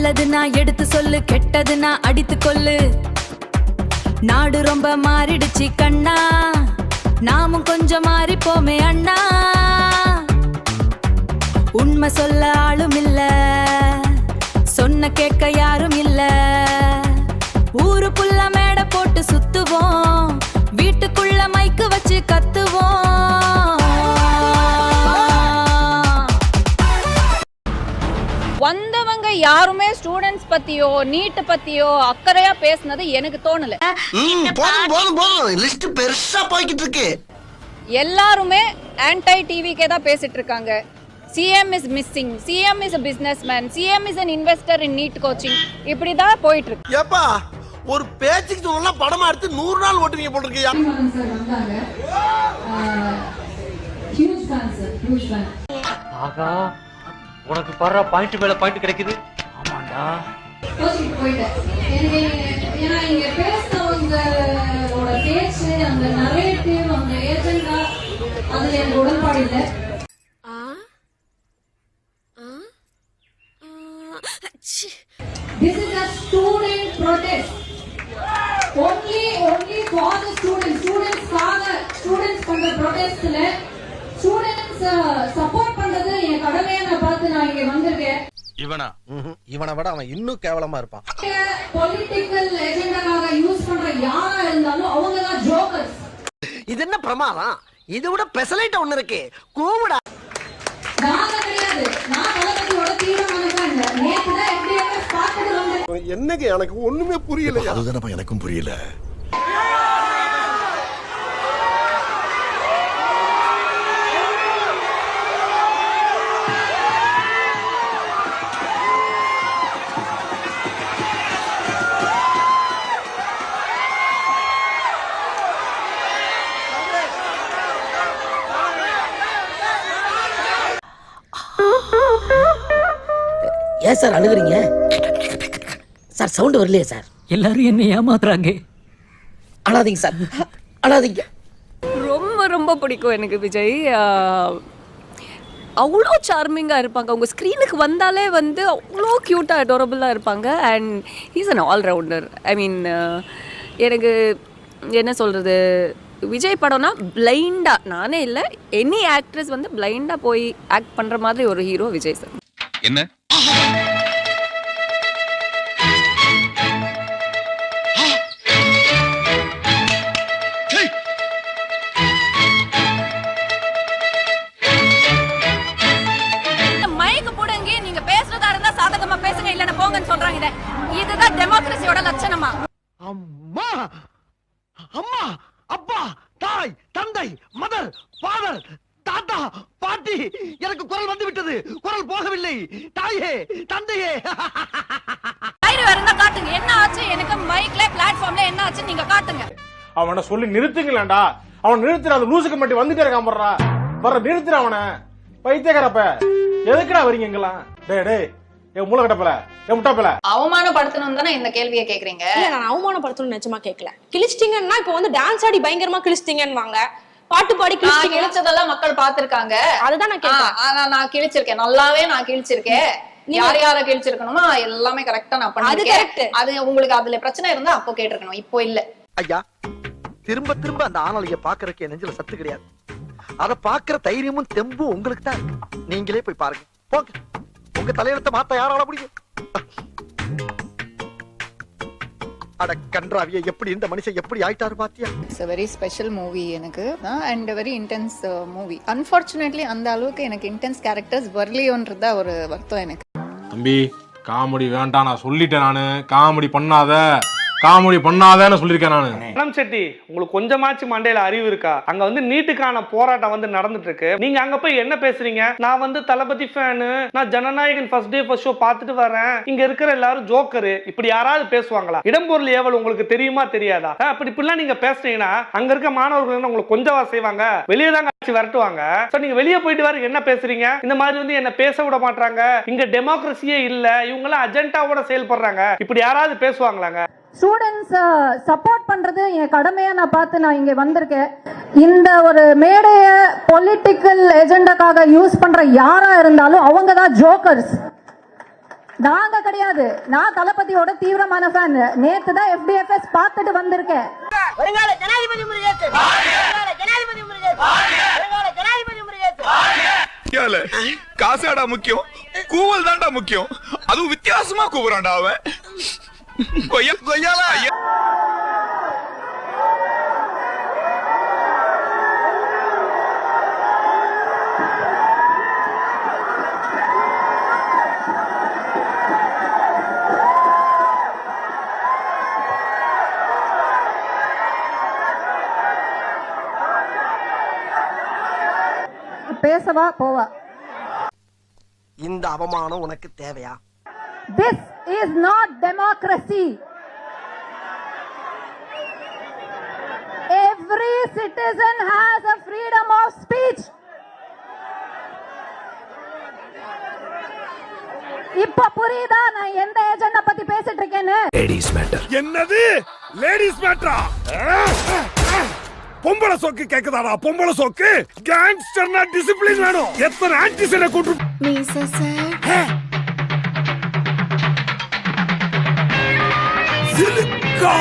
நல்லதுன்னா எடுத்து சொல்லு, கெட்டதுன்னா அடித்து கொள்ளு. நாடு ரொம்ப மாறிடுச்சு கண்ணா, நாமும் கொஞ்சம் மாறிப்போமே அண்ணா. உண்மை சொல்ல ஆளும் இல்ல, சொன்ன கேட்க யாரும் இல்ல. ஊருக்குள்ள மேடை போட்டு சுத்துவோம், வீட்டுக்குள்ள மைக்கு வச்சு கத்துவோம். வந்தவங்க யாருமே ஸ்டூடெண்ட்ஸ் பத்தியோ நீட் பத்தியோ அக்கறையா பேசுனது எனக்கு தோணல. லிஸ்ட் பெருசா போய்கிட்டு இருக்கு. எல்லாருமே ஆன்டை டிவிக்கே தான் பேசிட்டு இருக்காங்க. CM is missing, CM is a businessman, CM is an investor in NEET coaching. இப்படி தான் போயிட்டு இருக்கு. ஏப்பா ஒரு பேச்சுக்கு சொன்னா படமா எடுத்து 100 நாள் ஓட்டுவீங்க போல இருக்கியா? Huge fan sir, huge fan. ஆகா, உனக்கு பர பாயிண்ட் மேல பாயிண்ட் கிடைக்குது. ஆமாண்டா, கோச்சிங் போயிட்டேன். ஏன்னா இங்க பேசுனவங்களோட பேச்சு, அந்த நரேட்டிவ், அந்த ஏஜெண்டா, அதுல எனக்கு உடன்பாடு இல்லை. This is a student protest. Only for the students. Students பண்ற protestல students support பண்றது என் கடமையா நான் பார்த்து நான் இங்க வந்திருக்கேன். இவனை விட அவன் இன்னும் கேவலமா இருப்பான். பொலிட்டிக்கல் ஏஜெண்டாக்காக யூஸ் பண்ற யாரா இருந்தாலும் அவங்க தான் ஜோக்கர்ஸ். இது என்ன பிரமாதம்? இதை விட பெசலைட் ஒண்ணு இருக்கு. கூவுடா. நான் கிடையாது, நான் தளபதியோட தீவிரமான நேத்து தான் FDFS பார்த்துட்டு வந்தேன். என்னங்க எனக்கு ஒண்ணுமே புரியல. அதுதானப்பா எனக்கும் புரியல. ஏன் சார் அழுகுறீங்க சார்? சவுண்ட் வரலையே சார்? எல்லாரும் என்ன ஏமாத்துறாங்க. அழாதீங்க சார், அழாதீங்க. ரொம்ப ரொம்ப பிடிக்கும் எனக்கு விஜய். அவ்வளோ சார்மிங்காக இருப்பாங்க. அவங்க ஸ்க்ரீனுக்கு வந்தாலே வந்து அவ்வளோ க்யூட்டாக அடோரபுளாக இருப்பாங்க. And he's an all-rounder. I mean, எனக்கு என்ன சொல்கிறது, விஜய் படம்னா பிளைண்டாக, நானே இல்லை, எனி ஆக்ட்ரஸ் வந்து பிளைண்டாக போய் ஆக்ட் பண்ணுற மாதிரி ஒரு ஹீரோ விஜய் சார். என்ன மைக்கு போடுங்க, நீங்க பேசுறதா இருந்தா சாதகமா பேசுங்க, இல்லன்னா போங்கன்னு சொல்றாங்க. இதுதான் டெமோக்ரஸியோட லட்சணமா? அம்மா அம்மா அப்பா தாய் தந்தை மதர் ஃபாதர் தாத்தா பாட்டி, எனக்கு குரல் வந்து விட்டது, குரல் போகவில்லை. தாயே தந்தையே, தைரியம் இருந்தா காட்டுங்க. என்ன ஆச்சு எனக்கு மைக்ல பிளாட்ஃபார்ம்ல என்ன ஆச்சு நீங்க காட்டுங்க. அவனை சொல்லி நிறுத்துங்களேன்டா. அவன் நிறுத்துற, அந்த லூசுக்கு மட்டும் வந்துட்டே இருக்கான். வர்ற நிறுத்துற அவனை. பைத்தியக்காரப்ப எதுக்குடா வரீங்க எங்கெல்லாம்? டேய் ஏ மூளை கட்டப்பல, ஏ முட்டாப்பல. அவமானப்படுத்தணும் தானே இந்த கேள்வியை கேக்குறீங்க? இல்ல, நான் அவமானப்படுத்தணும் நிஜமா கேட்கல. கிழிச்சிட்டீங்கன்னா இப்ப வந்து டான்ஸ் ஆடி பயங்கரமா கிழிச்சிட்டீங்கன்னுவாங்க, பாட்டு பாடி கிழிச்சதெல்லாம் மக்கள் பாத்துருக்காங்க. அதுதான் நான் கேட்கிறேன். நான் கிழிச்சிருக்கேன், நல்லாவே நான் கிழிச்சிருக்கேன். யார கிழிச்சிருக்கணுமோ எல்லாமே கரெக்டா நான் பண்ணிருக்கேன். அது உங்களுக்கு அதுல பிரச்சனை இருந்தா அப்போ கேட்டிருக்கணும், இப்போ இல்ல. ஐயா, திரும்ப திரும்ப அந்த ஆணலைய பாக்குறதுக்கு என் நெஞ்சில சத்து கிடையாது. அத பாக்குற தைரியமும் தெம்பும் உங்களுக்கு தான். நீங்களே போய் பாருங்க, போங்க. உங்க தலையெழுத்த மாத்த யாரால முடியும்? அட கன்றாவிய, எப்படி இந்த மனுஷன் எப்படி ஆயிட்டாரு பாத்தியா? It's a very special movie எனக்கு, and a very intense movie. Unfortunately அந்த அளவுக்கு எனக்கு இன்டென்ஸ் கேரக்டர்ஸ் வரலையோன்றதா ஒரு வருத்தம் எனக்கு. தம்பி, காமெடி வேண்டாம், நான் சொல்லிட்டேன். நானு காமெடி பண்ணாதேன்னு சொல்லியிருக்கேன் நானு. பணம் செட்டி, உங்களுக்கு கொஞ்சமாச்சு மண்டையில அறிவு இருக்கா? அங்க வந்து நீட்டுக்கான போராட்டம் வந்து நடந்துட்டு இருக்கு. நீங்க அங்க போய் என்ன பேசுறீங்க? நான் வந்து தளபதி ஃபேனு, நான் Jana Nayagan first day first show பார்த்துட்டு வரேன், இங்க இருக்கிற எல்லாரும் ஜோக்கரு, இப்படி யாராவது பேசுவாங்களா? இடம்பொருள் ஏவல் உங்களுக்கு தெரியுமா தெரியாதா? இப்படிலாம் நீங்க பேசுறீங்கன்னா அங்க இருக்க மாணவர்கள் உங்களுக்கு கொஞ்சவா செய்வாங்க? வெளியே தான் காட்சி வரட்டுவாங்க. நீங்க வெளியே போயிட்டு வர என்ன பேசுறீங்க? இந்த மாதிரி வந்து என்ன பேச விட மாட்டாங்க. இங்க டெமோக்ரஸியே இல்ல, இவங்க எல்லாம் அஜெண்டாவோட செயல்படுறாங்க, இப்படி யாராவது பேசுவாங்களாங்க? ஸ்டூடெண்ட்ஸ் சப்போர்ட் பண்றது என் கடமையா நான் பார்த்து நான் இங்க வந்திருக்கேன். இந்த ஒரு மேடைய பொலிட்டிக்கல் ஏஜெண்டாக்காக யூஸ் பண்ற யாரா இருந்தாலும் அவங்க தான் ஜோக்கர்ஸ். நாங்க கிடையாது. நான் தளபதியோட தீவிரமான ஃபேன். நேத்து தான் FDFS பார்த்துட்டு வந்திருக்கேன். வருங்கால ஜனாதிபதி முருகேசு, வருங்கால ஜனாதிபதி முருகேசு, வருங்கால ஜனாதிபதி முருகேசு. காசாடா முக்கியம், கூவல் தான்டா முக்கியம். அதுவும் வித்தியாசமா கூவுறான்டா அவன். கொய்யாலா பேசவா போவா? இந்த அவமானம் உனக்கு தேவையா? This is not democracy. Every citizen has a freedom of speech. இப்ப புரியுதா நான் எந்த ஏஜெண்டா பத்தி பேசிட்டு இருக்கேன்னு? Ladies matter. என்னது லேடிஸ் மேட்டரா? பொம்பளை சோக்கு கேக்குதாடா? பொம்பளை சோக்கு கேங்ஸ்டர்னா டிசிப்ளின் வேணும். எத்தனை ஆன்டிசனை கூட்டு மீசா சார் சிலுக்கா.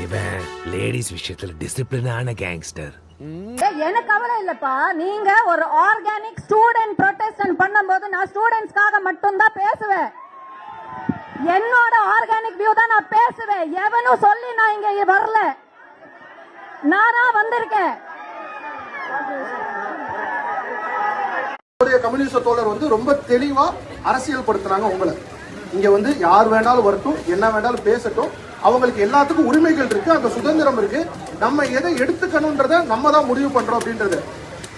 இவன் லேடிஸ் விஷயத்துல டிசிப்ளினான கேங்ஸ்டர். எனக்கு கவலை இல்லப்பா. நீங்க ஒரு ஆர்கானிக் ஸ்டூடெண்ட் ப்ரொடெஸ்ட் பண்ணும்போது நான் ஸ்டூடெண்ட்ஸ்க்காக மட்டும் தான் பேசுவேன். என்னோட ஆர்கானிக் வியூ தான் நான் பேசுவேன். எவனும் சொல்லி நான் இங்க வரல, நானா வந்திருக்கேன். கம்யூனிஸ்ட் தோழர் வந்து ரொம்ப தெளிவா அரசியல் படுத்துறாங்க உங்களை. இங்க வந்து யார் வேணாலும் வரட்டும், என்ன வேணாலும் பேசட்டும், அவங்களுக்கு எல்லாத்துக்கும் உரிமைகள் இருக்கு, அந்த சுதந்திரம் இருக்கு. நம்ம எதை எடுத்துக்கணும்ன்றத நம்ம தான் முடிவு பண்றோம் அப்படின்றது.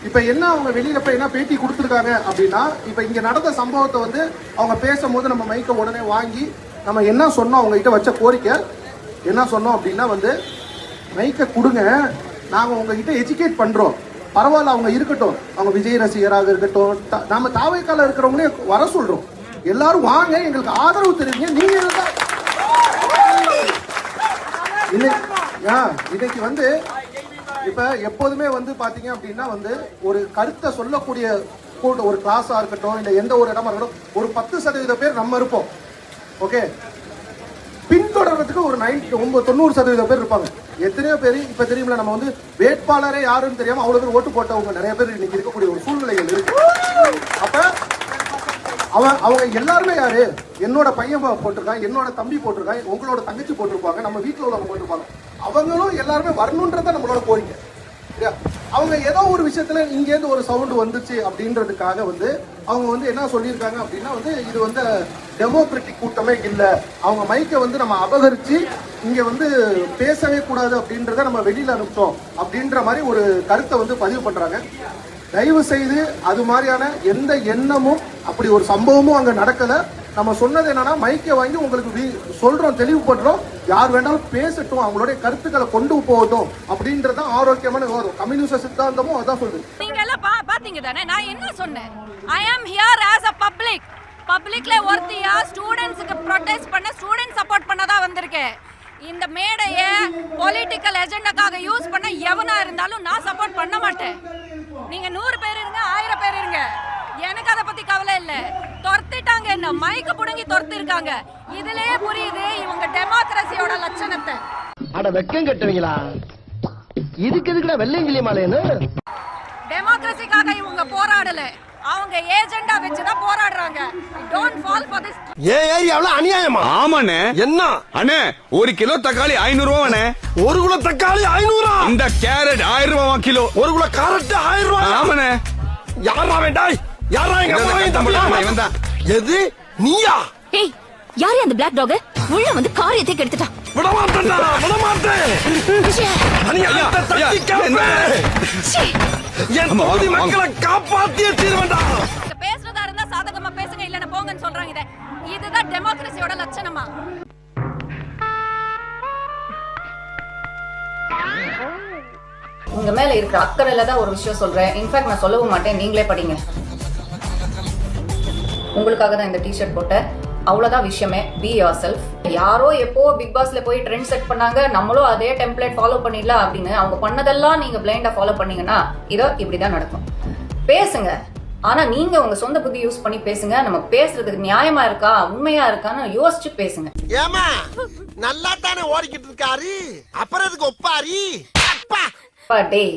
இப்ப என்ன அவங்க வெளியில போய் என்ன பேட்டி கொடுத்துருக்காங்க அப்படின்னா, இப்ப இங்க நடந்த சம்பவத்தை வந்து அவங்க பேசும்போது நம்ம மைக்க உடனே வாங்கி நம்ம என்ன சொன்னோம், அவங்க கிட்ட வச்ச கோரிக்கை என்ன சொன்னோம் அப்படின்னா வந்து, மைக்க கொடுங்க, நாங்க உங்ககிட்ட எஜுகேட் பண்றோம், பரவாயில்ல அவங்க இருக்கட்டும், அவங்க விஜய் ரசிகராக இருக்கட்டும், நாம தாவைக்கால இருக்கிறவங்களே வர சொல்றோம், எல்லாரும் வாங்க, எங்களுக்கு ஆதரவு தெரிவிங்க. நீங்க இன்னைக்கு வந்து இப்ப எப்போதுமே வந்து பாத்தீங்க அப்படின்னா வந்து ஒரு கருத்தை சொல்லக்கூடிய ஒரு கிளாஸா இருக்கட்டும், இல்ல எந்த ஒரு இடமா இருக்கட்டும், ஒரு 10% பேர் நம்ம இருப்போம். ஓகே, பின்தொடர்றதுக்கு ஒரு 90% பேர் இருப்பாங்க. எத்தனையோ பேர் இப்ப தெரியுமில்ல, நம்ம வந்து வேட்பாளரே யாருன்னு தெரியாம அவ்வளவு பேர் ஓட்டு போட்டவங்க நிறைய பேர் இன்னைக்கு இருக்கக்கூடிய ஒரு சூழ்நிலைகள் இருக்கு. அப்ப அவங்க எல்லாருமே யாரு? என்னோட பையன் போட்டிருக்கான், என்னோட தம்பி போட்டிருக்கான், உங்களோட தங்கச்சி போட்டிருப்பாங்க, நம்ம வீட்டுல உள்ளவங்க போட்டிருப்பாங்க. அவங்களும் எல்லாருமே வரணும்ன்றத நம்மளோட கோரிக்கை. அவங்க ஏதோ ஒரு விஷயத்துல இங்க இருந்து ஒரு சவுண்ட் வந்துச்சு அப்படின்றதுக்காக வந்து அவங்க வந்து என்ன சொல்லியிருக்காங்க அப்படின்னா வந்து, இது வந்து டெமோக்ராட்டிக் கூட்டமே இல்ல, அவங்க மைக்கை வந்து நம்ம அபகரிச்சு இங்க வந்து பேசவே கூடாது அப்படின்றத நம்ம வெளியில அனுப்பிச்சோம் அப்படின்ற மாதிரி ஒரு கருத்தை வந்து பதிவு பண்றாங்க. தயவு செய்து அது மாதிரியான எந்த எண்ணமும் அப்படி ஒரு சம்பவமும் அங்க நடக்கல. நம்ம சொன்னது என்னன்னா, மைக்கை வாங்கி உங்களுக்கு சொல்றோம், தெளிவுபடுறோம், யார் வேணாலும் பேசட்டும், அவங்களுடைய கருத்துக்களை கொண்டு போகட்டும் அப்படின்றத ஆரோக்கியமான விவாதம். கம்யூனிஸ்ட் சித்தாந்தமும் அதான் சொல்லுது. நீங்க எல்லாம் பாத்தீங்க தானே நான் என்ன சொன்னேன்? ஐ அம் ஹியர் ஆஸ் a பப்ளிக்ல ஒருத்தியா ஸ்டூடெண்ட்ஸ்க்கு ப்ரொடெஸ்ட் பண்ண, ஸ்டூடெண்ட் சப்போர்ட் பண்ணதா வந்திருக்கேன். இந்த மேடைய பொலிட்டிக்கல் எஜெண்டாக்காக யூஸ் பண்ண எவனா இருந்தாலும் நான் சப்போர்ட் பண்ண மாட்டேன். நீங்க 100 பேர் இருங்க, 1000 பேர் இருங்க, எனக்கு அதை பத்தி கவலை இல்ல. துரத்திட்டாங்க, என்ன மைக்க புடுங்கி துரத்தி இருக்காங்க. இதுலயே புரியுது இவங்க டெமோக்ரஸியோட லட்சணத்தை. அட வெக்கம் கட்டுவீங்களா? இதுக்கு எதுக்குடா வெள்ளையங்கிலி மாலைன்னு? டெமோக்ரஸிக்காக இவங்க போராடல, அவங்க ஏஜெண்டா வச்சு தான் போராடுறாங்க. Don't fall for this. ஏரியாவுல அநியாயமா? ஆமாண்ணே. என்ன அண்ணே, 1 கிலோ தக்காளி 500 ரூபாண்ணே. 1 கிலோ தக்காளி 500? இந்த கேரட் 1000 ரூபா கிலோ. 1 கிலோ கேரட் 1000 ரூபா? ஆமாண்ணே. யாரா வேண்டாய்? யாரா எங்க அம்மா வந்தா? எது நீயா? ஏய், யாரே அந்த பிளாக் டாக் உள்ள வந்து காரியத்தை கெடுத்துட்டான். விட மாட்டேன்டா, விட மாட்டேன். அநியாய தட்டிக்கவே. என் தொகுதி மக்களை காப்பாத்தியே தீர்வேன்டா. பேசுறதா இருந்தா சாதகமா பேசுங்க, இல்லன்னா போங்கன்னு சொல்றாங்க. இதுதான் டெமோக்ரஸியோட லட்சணமா? உங்க மேல இருக்கிற அக்கறையில தான் ஒரு விஷயம் சொல்றேன். இன்ஃபேக்ட் நான் சொல்லவும் மாட்டேன், நீங்களே படிங்க. உங்களுக்காக தான் இந்த டிஷர்ட் போட்டேன், அவ்வளவுதான் விஷயமே. Be your self. யாரோ எப்போ பிக் பாஸ்ல போய் ட்ரெண்ட் செட் பண்ணாங்க, நம்மளும் அதே டெம்ப்ளேட் ஃபாலோ பண்ணிடலாம் அப்படின்னு அவங்க பண்ணதெல்லாம் நீங்க பிளைண்டா ஃபாலோ பண்ணீங்கன்னா இதோ இப்படிதான் நடக்கும். பேசுங்க, ஆனா நீங்க உங்க சொந்த புத்தி யூஸ் பண்ணி பேசுங்க. நம்ம பேசுறதுக்கு நியாயமா இருக்கா, உண்மையா இருக்கான்னு யோசிச்சு பேசுங்க. ஏமா நல்லா தானே ஓடிக்கிட்டு இருக்காரு, அப்புறம் எதுக்கு ஒப்பாரி? டேய்,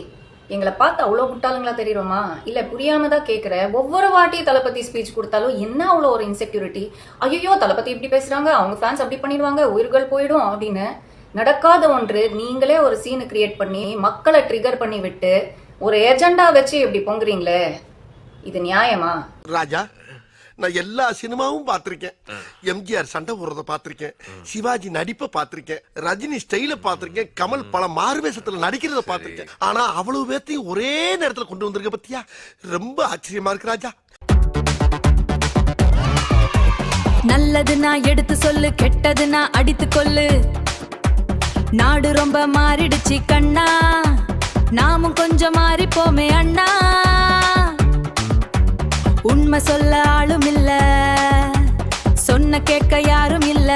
எங்களை பார்த்து அவ்வளோ முட்டாளுங்களா தெரியுமா? இல்ல புரியாம தான் கேட்குற. ஒவ்வொரு வாட்டி தளபதி ஸ்பீச் கொடுத்தாலும் என்ன அவ்வளோ ஒரு இன்செக்யூரிட்டி? ஐயோ தளபதி இப்படி பேசுறாங்க, அவங்க ஃபேன்ஸ் அப்படி பண்ணிடுவாங்க, உயிர்கள் போயிடும் அப்படின்னு. நடக்காத ஒன்று நீங்களே ஒரு சீனு கிரியேட் பண்ணி மக்களை ட்ரிகர் பண்ணி விட்டு ஒரு ஏஜெண்டா வச்சு இப்படி பொங்குறீங்களே, இது நியாயமா? ராஜா, நான் எல்லா சினிமாவும் பார்த்திருக்கேன். எம்ஜிஆர் சண்டை போடுறத பார்த்திருக்கேன், சிவாஜி நடிப்பை பார்த்திருக்கேன், ரஜினி ஸ்டைல பார்த்திருக்கேன், கமல் பல மாறுவேஷத்துல நடிக்கிறத பார்த்திருக்கேன். ஆனா அவ்வளவு பேர்த்தையும் ஒரே நேரத்துல கொண்டு வந்திருக்க பத்தியா, ரொம்ப ஆச்சரியமா இருக்கு ராஜா. நல்லது நான் எடுத்து சொல்லு, கெட்டது நான் அடித்து கொள்ளு. நாடு ரொம்ப மாறிடுச்சு கண்ணா, நாமும் கொஞ்சம் மாறி போமே அண்ணா. உண்மை சொல்ல ஆளும் இல்ல, சொன்ன கேட்க யாரும் இல்ல.